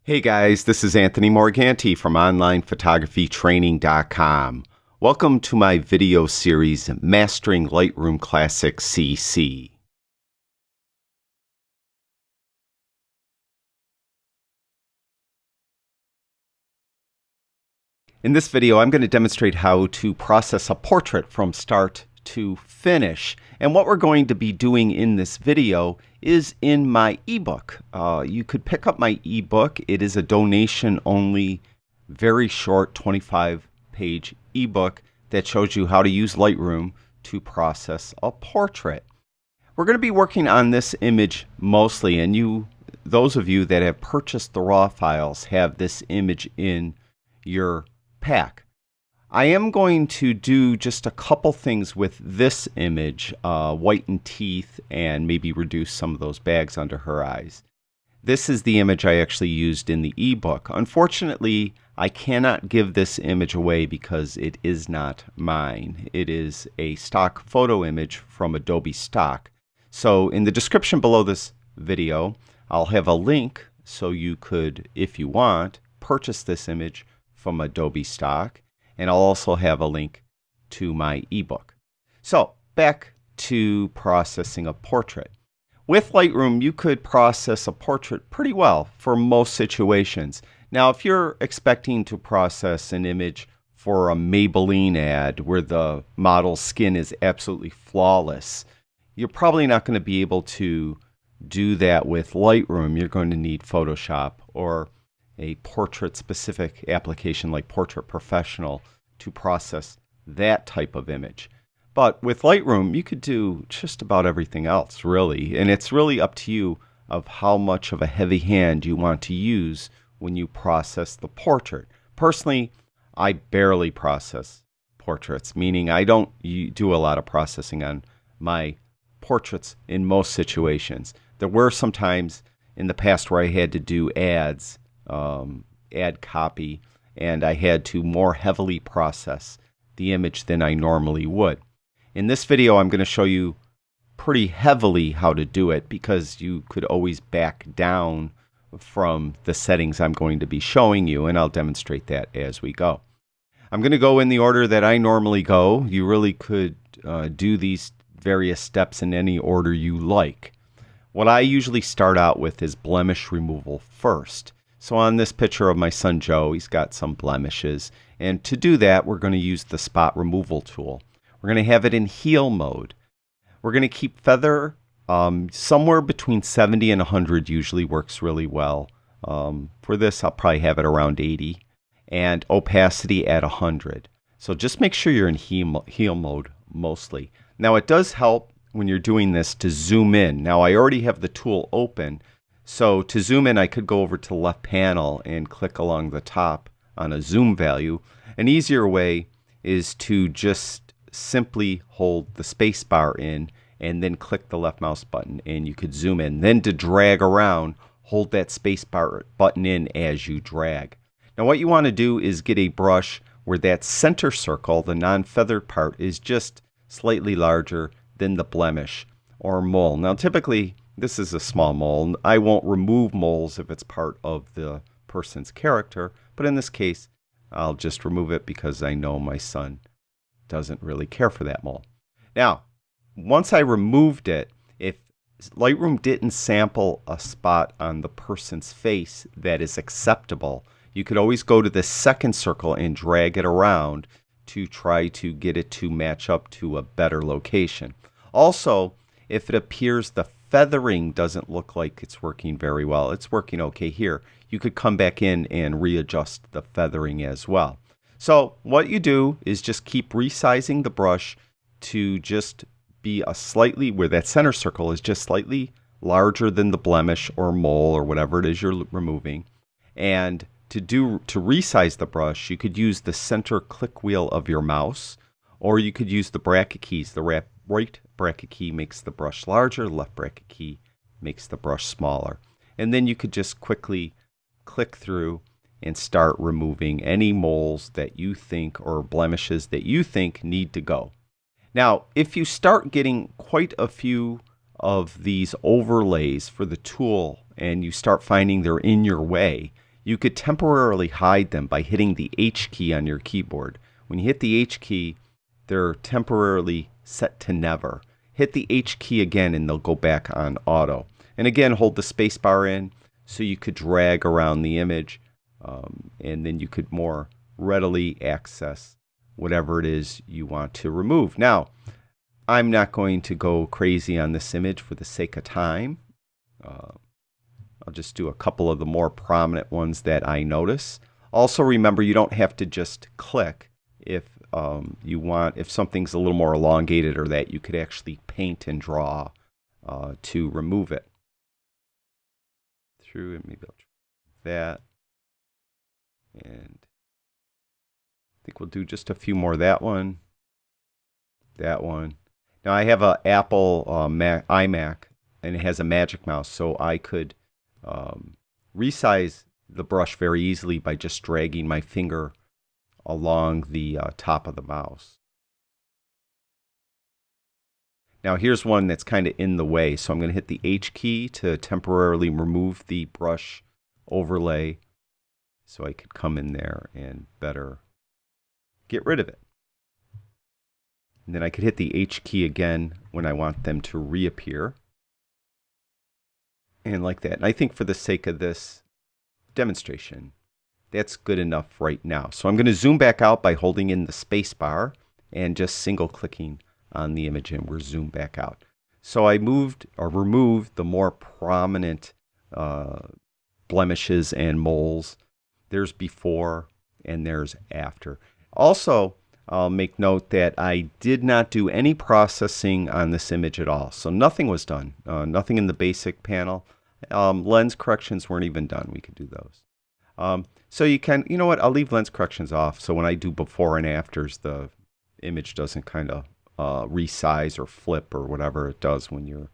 Hey guys, this is Anthony Morganti from OnlinePhotographyTraining.com. Welcome to my video series, Mastering Lightroom Classic CC. In this video, I'm going to demonstrate how to process a portrait from start to finish. And what we're going to be doing in this video is in my ebook. You could pick up my ebook. It is a donation-only, very short 25-page ebook that shows you how to use Lightroom to process a portrait. We're going to be working on this image mostly, and those of you that have purchased the raw files have this image in your pack. I am going to do just a couple things with this image, whiten teeth and maybe reduce some of those bags under her eyes. This is the image I actually used in the ebook. Unfortunately, I cannot give this image away because it is not mine. It is a stock photo image from Adobe Stock. So in the description below this video, I'll have a link so you could, if you want, purchase this image from Adobe Stock, and I'll also have a link to my ebook. So back to processing a portrait. With Lightroom, you could process a portrait pretty well for most situations. Now, if you're expecting to process an image for a Maybelline ad where the model's skin is absolutely flawless, you're probably not going to be able to do that with Lightroom. You're going to need Photoshop or a portrait-specific application like Portrait Professional to process that type of image. But with Lightroom, you could do just about everything else, really. And it's really up to you of how much of a heavy hand you want to use when you process the portrait. Personally, I barely process portraits, meaning I don't do a lot of processing on my portraits in most situations. There were some times in the past where I had to do ads, ad copy, and I had to more heavily process the image than I normally would. In this video, I'm going to show you pretty heavily how to do it because you could always back down from the settings I'm going to be showing you, and I'll demonstrate that as we go. I'm going to go in the order that I normally go. You really could do these various steps in any order you like. What I usually start out with is blemish removal first. So on this picture of my son Joe, he's got some blemishes. And to do that, we're going to use the spot removal tool. We're going to have it in heal mode. We're going to keep feather somewhere between 70 and 100 usually works really well. For this, I'll probably have it around 80. And opacity at 100. So just make sure you're in heal mode mostly. Now it does help when you're doing this to zoom in. Now I already have the tool open. So to zoom in, I could go over to the left panel and click along the top on a zoom value. An easier way is to just simply hold the space bar in and then click the left mouse button and you could zoom in. Then to drag around, hold that space bar button in as you drag. Now what you want to do is get a brush where that center circle, the non-feathered part, is just slightly larger than the blemish or mole. Now typically, this is a small mole. I won't remove moles if it's part of the person's character, but in this case, I'll just remove it because I know my son doesn't really care for that mole. Now, once I removed it, if Lightroom didn't sample a spot on the person's face that is acceptable, you could always go to the second circle and drag it around to try to get it to match up to a better location. Also, if it appears the feathering doesn't look like it's working very well, it's working okay here, you could come back in and readjust the feathering as well. So what you do is just keep resizing the brush to just be a slightly, where that center circle is just slightly larger than the blemish or mole or whatever it is you're removing. And to resize the brush, you could use the center click wheel of your mouse, or you could use the bracket keys. The right bracket key makes the brush larger, left bracket key makes the brush smaller. And then you could just quickly click through and start removing any moles that you think or blemishes that you think need to go. Now, if you start getting quite a few of these overlays for the tool and you start finding they're in your way, you could temporarily hide them by hitting the H key on your keyboard. When you hit the H key, they're temporarily set to never. Hit the H key again and they'll go back on auto. And again, hold the space bar in so you could drag around the image, and then you could more readily access whatever it is you want to remove. Now, I'm not going to go crazy on this image for the sake of time. I'll just do a couple of the more prominent ones that I notice. Also remember, you don't have to just click. If if something's a little more elongated or that, you could actually paint and draw to remove it. Through, and maybe I'll try that. And I think we'll do just a few more. That one. Now I have an Apple iMac, and it has a Magic Mouse, so I could resize the brush very easily by just dragging my finger along the top of the mouse. Now here's one that's kind of in the way, so I'm going to hit the H key to temporarily remove the brush overlay so I could come in there and better get rid of it. And then I could hit the H key again when I want them to reappear. And like that. And I think for the sake of this demonstration, that's good enough right now. So I'm going to zoom back out by holding in the space bar and just single clicking on the image, and we're zoomed back out. So I moved or removed the more prominent blemishes and moles. There's before and there's after. Also, I'll make note that I did not do any processing on this image at all. So nothing was done. Nothing in the basic panel. Lens corrections weren't even done. We could do those. So you can, you know what, I'll leave lens corrections off. So when I do before and afters, the image doesn't kind of resize or flip or whatever it does when you're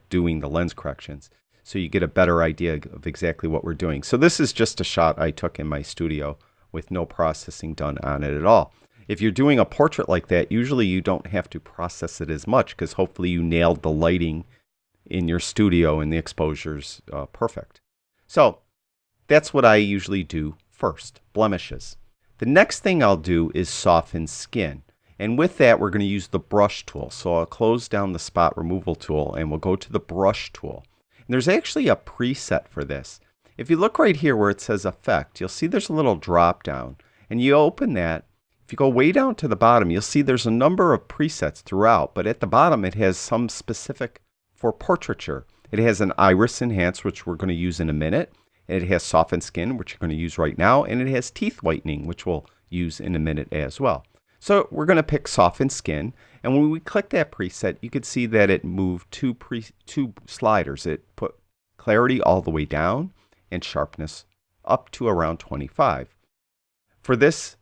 doing the lens corrections. So you get a better idea of exactly what we're doing. So this is just a shot I took in my studio with no processing done on it at all. If you're doing a portrait like that, usually you don't have to process it as much because hopefully you nailed the lighting in your studio and the exposure's perfect. So that's what I usually do first, blemishes. The next thing I'll do is soften skin. And with that, we're going to use the brush tool. So I'll close down the spot removal tool and we'll go to the brush tool. And there's actually a preset for this. If you look right here where it says effect, you'll see there's a little drop down. And you open that. If you go way down to the bottom, you'll see there's a number of presets throughout. But at the bottom, it has some specific for portraiture. It has an iris enhance, which we're going to use in a minute. It has softened skin, which you're going to use right now. And it has teeth whitening, which we'll use in a minute as well. So we're going to pick soften skin. And when we click that preset, you can see that it moved two sliders. It put clarity all the way down and sharpness up to around 25. For this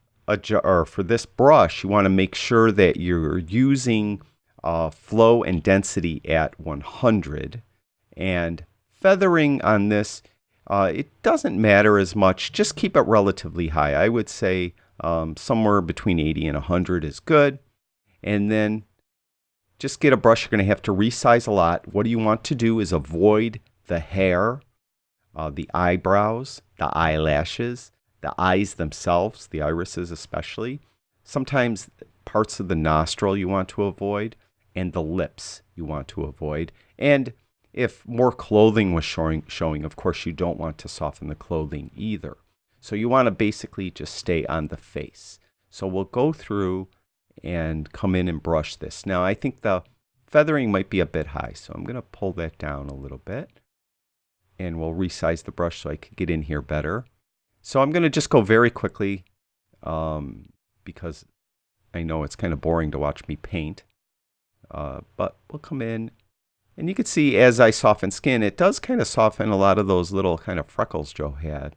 brush, you want to make sure that you're using flow and density at 100. And feathering on this, it doesn't matter as much. Just keep it relatively high. I would say somewhere between 80 and 100 is good. And then just get a brush. You're going to have to resize a lot. What you want to do is avoid the hair, the eyebrows, the eyelashes, the eyes themselves, the irises especially. Sometimes parts of the nostril you want to avoid, and the lips you want to avoid. And if more clothing was showing, of course, you don't want to soften the clothing either. So you want to basically just stay on the face. So we'll go through and come in and brush this. Now, I think the feathering might be a bit high, so I'm going to pull that down a little bit. And we'll resize the brush so I can get in here better. So I'm going to just go very quickly because I know it's kind of boring to watch me paint. But we'll come in. And you can see as I soften skin, it does kind of soften a lot of those little kind of freckles Joe had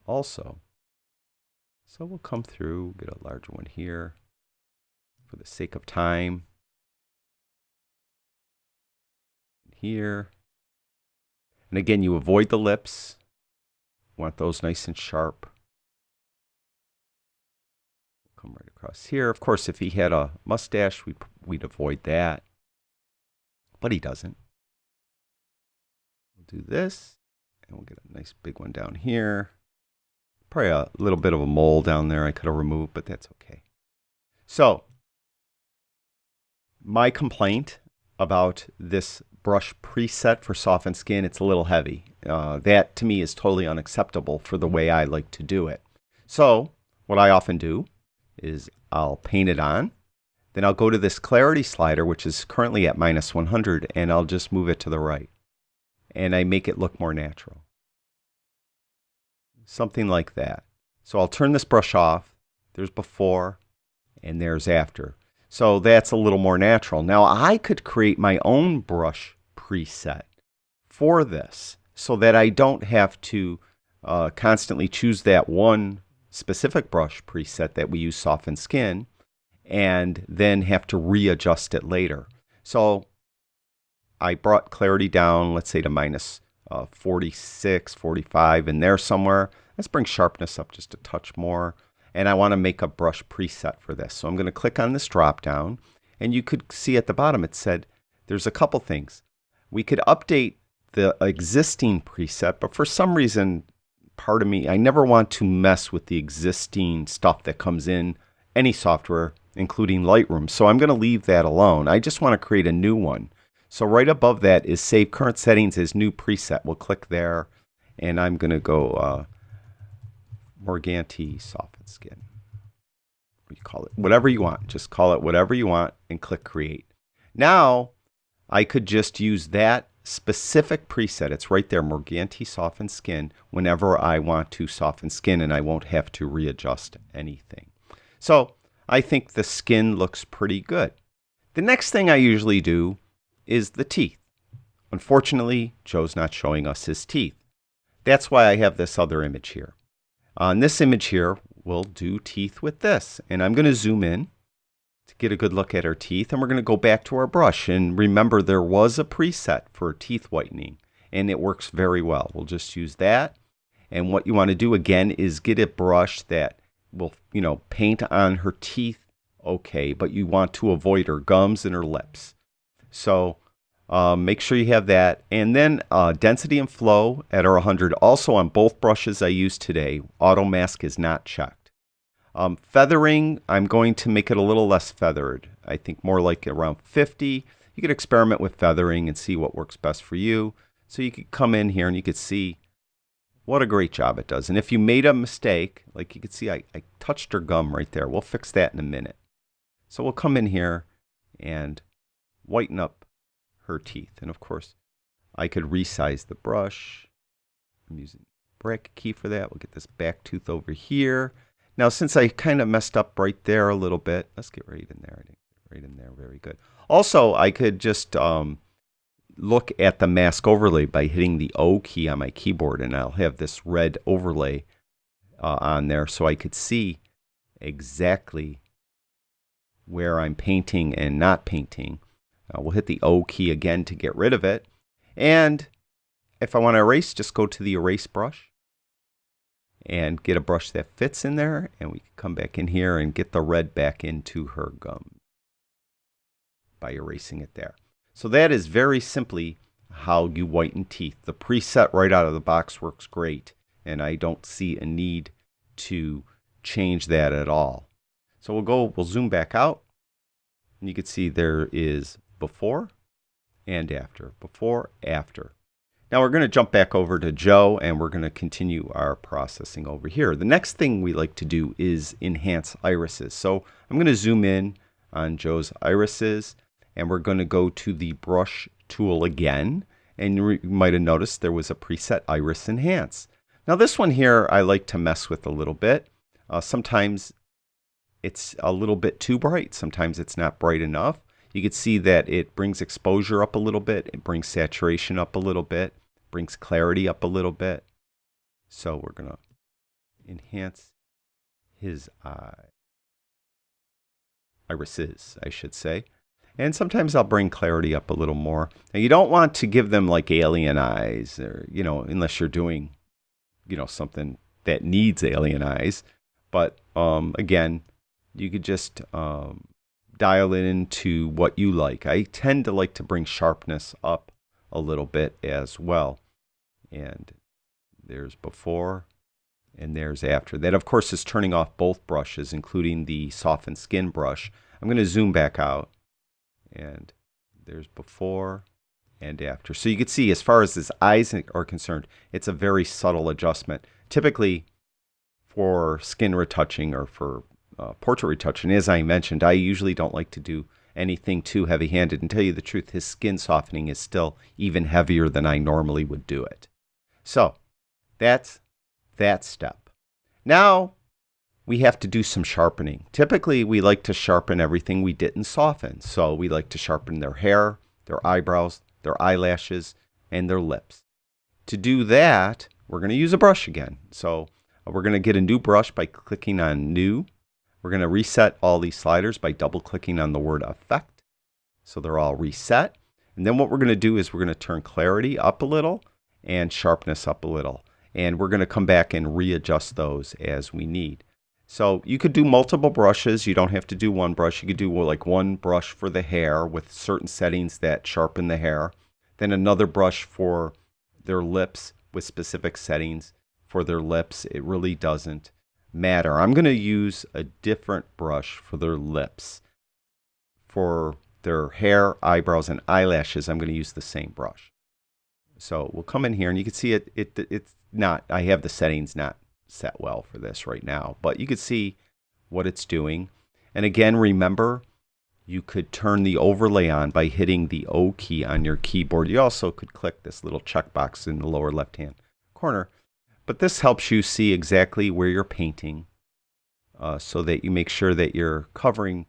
also. So we'll come through, get a larger one here for the sake of time. Here. And again, you avoid the lips. Want those nice and sharp. Come right across here. Of course, if he had a mustache, we'd avoid that. But he doesn't. We'll do this, And we'll get a nice big one down here. Probably a little bit of a mole down there I could have removed, but that's okay. So, my complaint about this brush preset for softened skin, it's a little heavy. That to me is totally unacceptable for the way I like to do it. So what I often do is I'll paint it on, then I'll go to this clarity slider, which is currently at -100, and I'll just move it to the right. And I make it look more natural. Something like that. So I'll turn this brush off. There's before and there's after. So that's a little more natural. Now I could create my own brush preset for this so that I don't have to constantly choose that one specific brush preset that we use soften skin and then have to readjust it later. So I brought clarity down, let's say to -46, 45 in there somewhere. Let's bring sharpness up just a touch more. And I want to make a brush preset for this. So I'm going to click on this drop down, and you could see at the bottom it said there's a couple things. We could update the existing preset, but for some reason, part of me, I never want to mess with the existing stuff that comes in any software, including Lightroom. So I'm going to leave that alone. I just want to create a new one. So right above that is Save Current Settings as New Preset. We'll click there, and I'm going to go Morganti Soften Skin. You call it whatever you want. Just call it whatever you want and click Create. Now I could just use that specific preset. It's right there, Morganti Soften Skin, whenever I want to soften skin, and I won't have to readjust anything. So I think the skin looks pretty good. The next thing I usually do is the teeth. Unfortunately, Joe's not showing us his teeth. That's why I have this other image here. On this image here, we'll do teeth with this. And I'm going to zoom in to get a good look at our teeth. And we're going to go back to our brush. And remember, there was a preset for teeth whitening. And it works very well. We'll just use that. And what you want to do, again, is get a brush that will, paint on her teeth okay. But you want to avoid her gums and her lips. So make sure you have that. And then density and flow at our 100. Also on both brushes I use today, auto mask is not checked. Feathering, I'm going to make it a little less feathered. I think more like around 50. You could experiment with feathering and see what works best for you. So you could come in here and you could see what a great job it does. And if you made a mistake, like you could see I touched her gum right there. We'll fix that in a minute. So we'll come in here and whiten up her teeth. And of course, I could resize the brush. I'm using bracket key for that. We'll get this back tooth over here. Now, since I kind of messed up right there a little bit, let's get right in there. Right in there. Very good. Also, I could just look at the mask overlay by hitting the O key on my keyboard, and I'll have this red overlay on there so I could see exactly where I'm painting and not painting. We'll hit the O key again to get rid of it. And if I want to erase, just go to the erase brush and get a brush that fits in there. And we can come back in here and get the red back into her gum by erasing it there. So that is very simply how you whiten teeth. The preset right out of the box works great. And I don't see a need to change that at all. So we'll zoom back out. And you can see there is before and after, before, after. Now we're going to jump back over to Joe and we're going to continue our processing over here. The next thing we like to do is enhance irises. So I'm going to zoom in on Joe's irises and we're going to go to the brush tool again. And you might have noticed there was a preset iris enhance. Now this one here I like to mess with a little bit. Sometimes it's a little bit too bright. Sometimes it's not bright enough. You can see that it brings exposure up a little bit. It brings saturation up a little bit. Brings clarity up a little bit. So we're going to enhance his irises, I should say. And sometimes I'll bring clarity up a little more. Now you don't want to give them like alien eyes, or unless you're doing, something that needs alien eyes. But again, you could just dial it into what you like. I tend to like to bring sharpness up a little bit as well. And There's before, and there's after. That, of course, is turning off both brushes, including the softened skin brush. I'm going to zoom back out, and there's before and after. So you can see, as far as his eyes are concerned, it's a very subtle adjustment. Typically, for skin retouching or for portrait retouching, as I mentioned, I usually don't like to do anything too heavy-handed. And tell you the truth, his skin softening is still even heavier than I normally would do it. So that's that step. Now we have to do some sharpening. Typically, we like to sharpen everything we didn't soften. So we like to sharpen their hair, their eyebrows, their eyelashes, and their lips. To do that, we're going to use a brush again. So we're going to get a new brush by clicking on New. We're going to reset all these sliders by double-clicking on the word Effect. So they're all reset. And then what we're going to do is we're going to turn clarity up a little and sharpness up a little. And we're going to come back and readjust those as we need. So you could do multiple brushes. You don't have to do one brush. You could do like one brush for the hair with certain settings that sharpen the hair. Then another brush for their lips with specific settings for their lips. It really doesn't matter. I'm going to use a different brush for their lips. For their hair, eyebrows, and eyelashes, I'm going to use the same brush. So we'll come in here, and you can see it's not, I have the settings not set well for this right now, but you can see what it's doing. And again, remember, you could turn the overlay on by hitting the O key on your keyboard. You also could click this little checkbox in the lower left-hand corner. But this helps you see exactly where you're painting so that you make sure that you're covering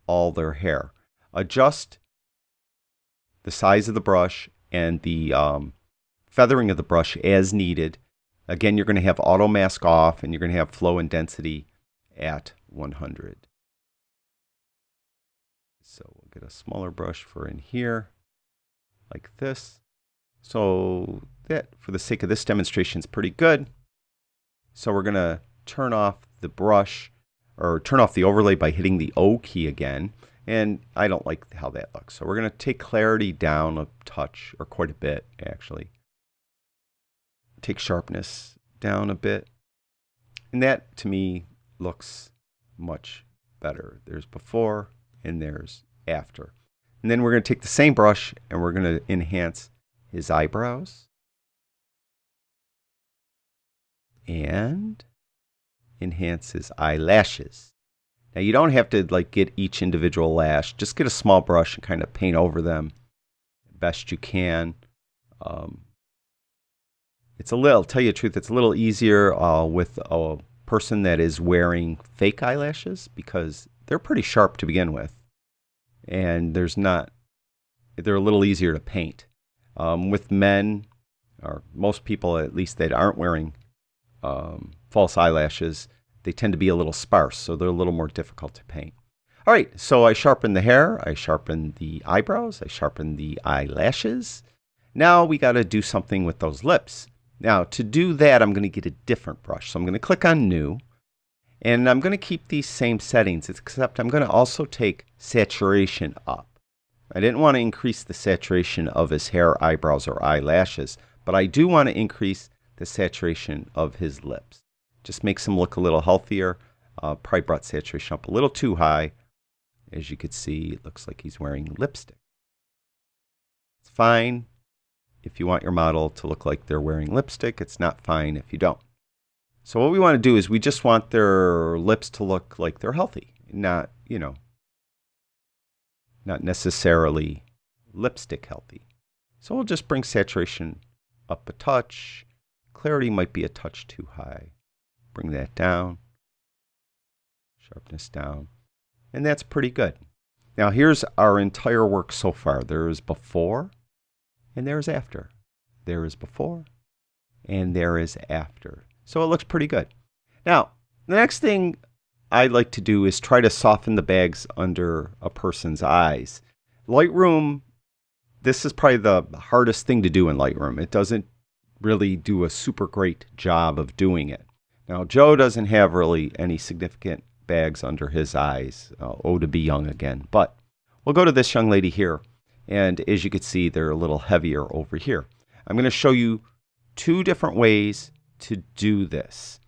all their hair. Adjust the size of the brush and the feathering of the brush as needed. Again, you're going to have auto mask off, and you're going to have flow and density at 100. So we'll get a smaller brush for in here, like this. So that, for the sake of this demonstration, is pretty good. So we're going to turn off the brush, or turn off the overlay by hitting the O key again. And I don't like how that looks. So we're going to take clarity down a touch, or quite a bit, actually. Take sharpness down a bit. And that, to me, looks much better. There's before and there's after. And then we're going to take the same brush and we're going to enhance his eyebrows and enhance his eyelashes. Now you don't have to like get each individual lash. Just get a small brush and kind of paint over them best you can. It's a little, tell you the truth, it's a little easier with a person that is wearing fake eyelashes because they're pretty sharp to begin with. And they're a little easier to paint. With men, or most people at least that aren't wearing false eyelashes, they tend to be a little sparse, so they're a little more difficult to paint. All right, so I sharpened the hair, I sharpened the eyebrows, I sharpened the eyelashes. Now we got to do something with those lips. Now to do that, I'm going to get a different brush. So I'm going to click on New, and I'm going to keep these same settings, except I'm going to also take saturation up. I didn't want to increase the saturation of his hair, eyebrows, or eyelashes, but I do want to increase the saturation of his lips. Just makes him look a little healthier. Probably brought saturation up a little too high. As you can see, it looks like he's wearing lipstick. It's fine if you want your model to look like they're wearing lipstick. It's not fine if you don't. So what we want to do is we just want their lips to look like they're healthy, not, not necessarily lipstick healthy. So we'll just bring saturation up a touch. Clarity might be a touch too high. Bring that down. Sharpness down. And that's pretty good. Now here's our entire work so far. There is before and there is after. There is before and there is after. So it looks pretty good. Now, the next thing I like to do is try to soften the bags under a person's eyes. Lightroom, this is probably the hardest thing to do in Lightroom. It doesn't really do a super great job of doing it. Now, Joe doesn't have really any significant bags under his eyes. Oh, to be young again. But we'll go to this young lady here. And as you can see, they're a little heavier over here. I'm going to show you two different ways to do this.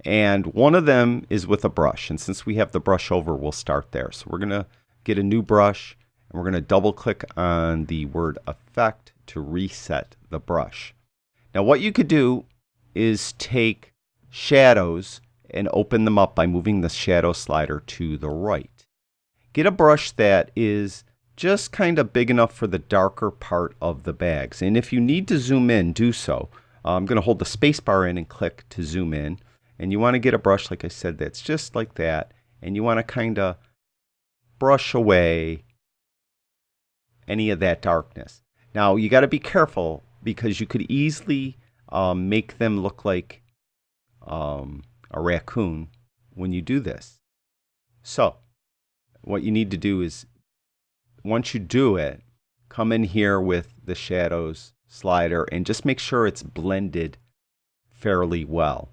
And one of them is with a brush. And since we have the brush over, we'll start there. So we're going to get a new brush, and we're going to double click on the word effect to reset the brush. Now what you could do is take shadows and open them up by moving the shadow slider to the right. Get a brush that is just kind of big enough for the darker part of the bags. And if you need to zoom in, do so. I'm going to hold the space bar in and click to zoom in. And you want to get a brush, like I said, that's just like that. And you want to kind of brush away any of that darkness. Now, you got to be careful because you could easily make them look like a raccoon when you do this. So, what you need to do is, once you do it, come in here with the shadows slider and just make sure it's blended fairly well.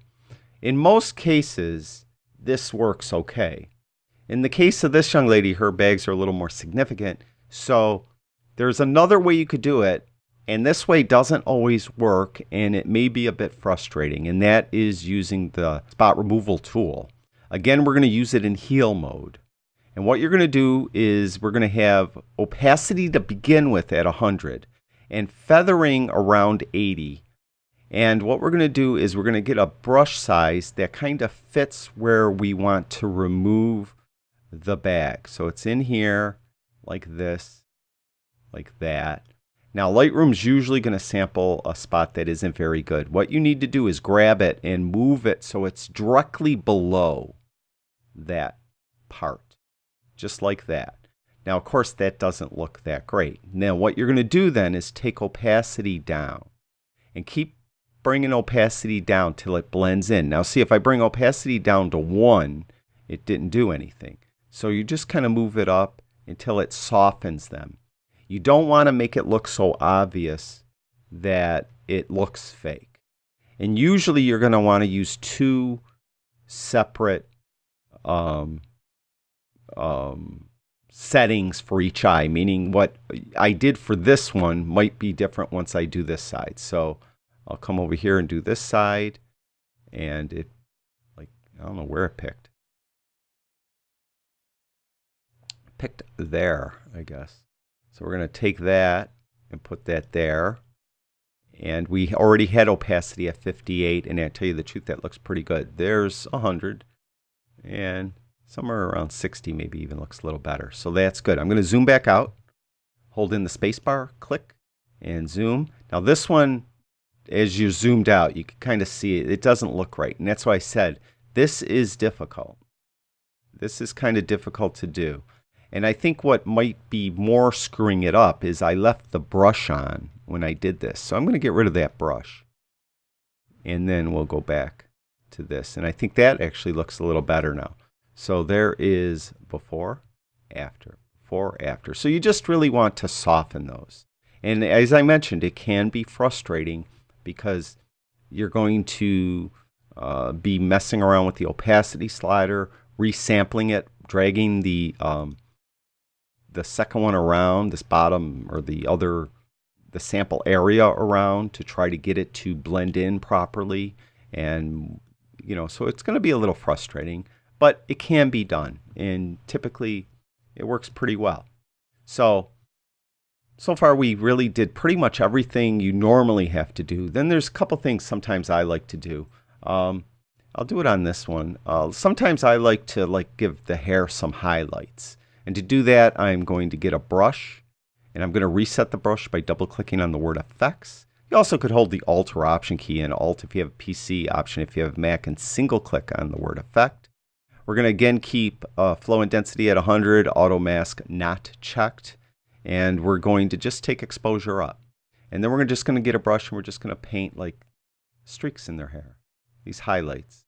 In most cases, this works okay. In the case of this young lady, her bags are a little more significant. So there's another way you could do it, and this way doesn't always work, and it may be a bit frustrating, and that is using the spot removal tool. Again, we're going to use it in heal mode. And what you're going to do is we're going to have opacity to begin with at 100 and feathering around 80. And what we're going to do is we're going to get a brush size that kind of fits where we want to remove the bag. So it's in here like this, like that. Now Lightroom's usually going to sample a spot that isn't very good. What you need to do is grab it and move it so it's directly below that part, just like that. Now of course that doesn't look that great. Now what you're going to do then is take opacity down and keep bringing opacity down till it blends in. Now see, if I bring opacity down to 1, it didn't do anything. So you just kind of move it up until it softens them. You don't want to make it look so obvious that it looks fake. And usually you're going to want to use 2 separate settings for each eye, meaning what I did for this one might be different once I do this side. So I'll come over here and do this side, and it, like, I don't know where it picked. Picked there, I guess. So we're going to take that and put that there. And we already had opacity at 58, and I tell you the truth, that looks pretty good. There's 100, and somewhere around 60 maybe even looks a little better. So that's good. I'm going to zoom back out, hold in the space bar, click, and zoom. Now this one, as you're zoomed out, you can kind of see it. It doesn't look right. And that's why I said this is difficult. This is kind of difficult to do. And I think what might be more screwing it up is I left the brush on when I did this. So I'm going to get rid of that brush. And then we'll go back to this. And I think that actually looks a little better now. So there is before, after, before, after. So you just really want to soften those. And as I mentioned, it can be frustrating because you're going to be messing around with the opacity slider, resampling it, dragging the second one around, this bottom or the sample area around to try to get it to blend in properly. And, you know, so it's going to be a little frustrating, but it can be done. And typically it works pretty well. So far we really did pretty much everything you normally have to do. Then there's a couple things sometimes I like to do. I'll do it on this one. Sometimes I like to give the hair some highlights. And to do that, I'm going to get a brush, and I'm going to reset the brush by double clicking on the word effects. You also could hold the Alt or Option key, and Alt if you have a PC, Option if you have Mac, and single click on the word effect. We're going to again keep flow and density at 100, auto mask not checked. And we're going to just take exposure up. And then we're just going to get a brush and we're just going to paint like streaks in their hair, these highlights.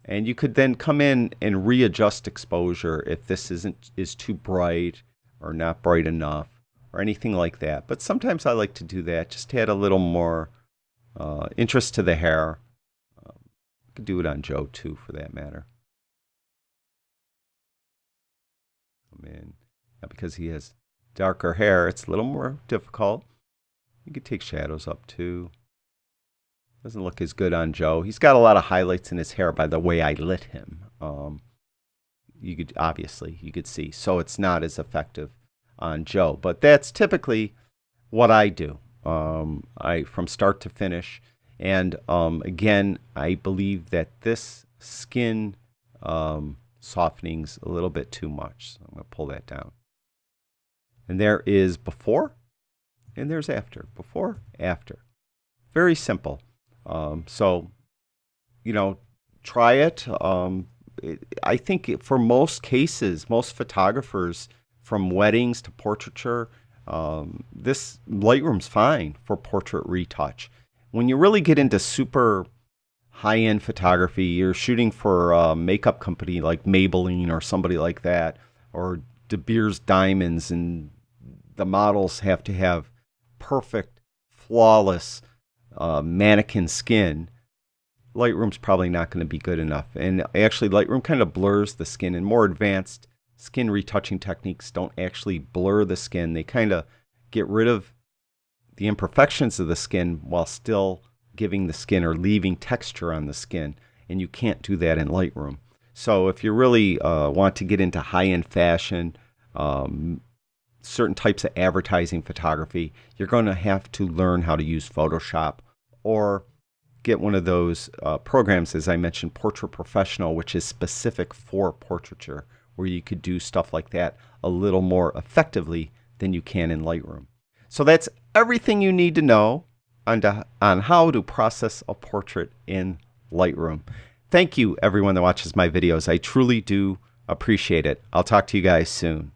And you could then come in and readjust exposure if this is too bright or not bright enough or anything like that. But sometimes I like to do that, just to add a little more interest to the hair. You could do it on Joe too, for that matter. Come in. Now, because he has darker hair, it's a little more difficult. You could take shadows up too. Doesn't look as good on Joe. He's got a lot of highlights in his hair by the way I lit him. You could see. So it's not as effective on Joe. But that's typically what I do. From start to finish. And again, I believe that this skin softening's a little bit too much. So I'm going to pull that down. And there is before, and there's after. Before, after. Very simple. So, you know, try it. I think for most cases, most photographers, from weddings to portraiture, this Lightroom's fine for portrait retouch. When you really get into super high-end photography, you're shooting for a makeup company like Maybelline or somebody like that, or De Beers Diamonds, and the models have to have perfect, flawless mannequin skin. Lightroom's probably not going to be good enough. And actually, Lightroom kind of blurs the skin, and more advanced skin retouching techniques don't actually blur the skin. They kind of get rid of the imperfections of the skin while still giving the skin or leaving texture on the skin. And you can't do that in Lightroom. So if you really want to get into high-end fashion, certain types of advertising photography, you're going to have to learn how to use Photoshop, or get one of those programs, as I mentioned, Portrait Professional, which is specific for portraiture, where you could do stuff like that a little more effectively than you can in Lightroom. So that's everything you need to know on how to process a portrait in Lightroom. Thank you, everyone that watches my videos. I truly do appreciate it. I'll talk to you guys soon.